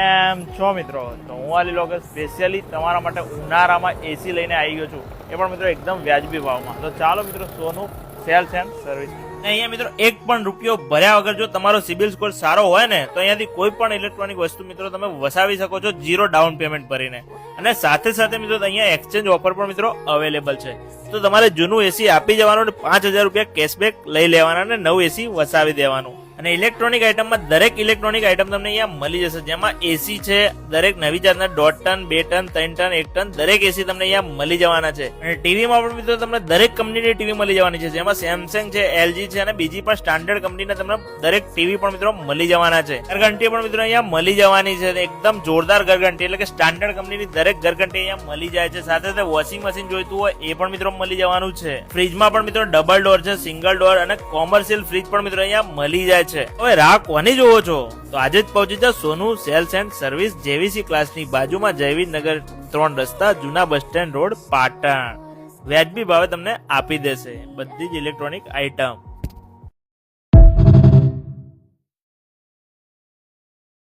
એમ છો મિત્રો, તો હું આલી લોકો સ્પેશિયલી તમારા માટે ઉનાળામાં એસી લઈને આવી ગયો છું, એ પણ મિત્રો એકદમ વ્યાજબી ભાવમાં. તો ચાલો મિત્રો, સોનું સેલ્સ એન્ડ સર્વિસ. અહીંયા મિત્રો એક પણ રૂપિયો ભર્યા વગર જો તમારો સિબિલ સ્કોર સારો હોય ને, તો અહીંયાથી કોઈ પણ ઇલેક્ટ્રોનિક વસ્તુ મિત્રો તમે વસાવી શકો છો 0 ડાઉન પેમેન્ટ ભરીને. અને સાથે સાથે મિત્રો અહીંયા એક્સચેન્જ ઓફર પણ મિત્રો અવેલેબલ છે. તો તમારે જૂનું એસી આપી જવાનું, 5000 રૂપિયા કેશબેક લઈ લેવાના અને નવું એસી વસાવી દેવાનું. અને ઇલેક્ટ્રોનિક આઇટમમાં દરેક ઇલેક્ટ્રોનિક આઇટમ તમને અહીંયા મળી જશે, જેમાં એસી છે દરેક નવી જાતના 1.5 ટન 2 ટન 3 ટન 1 ટન દરેક એસી તમને અહીંયા મળી જવાના છે. અને ટીવીમાં પણ મિત્રો તમને દરેક કંપનીની ટીવી મળી જવાની છે, જેમાં સેમસંગ છે, એલજી છે અને બીજી પણ સ્ટાન્ડર્ડ કંપનીના તમને દરેક ટીવી પણ મિત્રો મળી જવાના છે. ઘરઘંટી પણ મિત્રો અહીંયા મળી જવાની છે, એકદમ જોરદાર ઘરઘંટી, એટલે કે સ્ટાન્ડર્ડ કંપનીની દરેક ઘરઘંટી અહીંયા મળી જાય છે. સાથે સાથે વોશિંગ મશીન જોઈતું હોય એ પણ મિત્રો મળી જવાનું છે. ફ્રીજમાં પણ મિત્રો ડબલ ડોર છે, સિંગલ ડોર અને કોમર્શિયલ ફ્રીજ પણ મિત્રો અહીંયા મળી જાય છે. હવે રાહ કોની જોવો છો? તો આજે જ પહોંચી જાઓ સોનું સેલ્સ એન્ડ સર્વિસ, જેવીસી ક્લાસની બાજુમાં, જયવીરનગર 3 રસ્તા, જૂના બસ સ્ટેન્ડ રોડ, પાટણ. વ્યાજબી ભાવે તમને આપી દેશે બધી જ ઇલેક્ટ્રોનિક આઇટમ.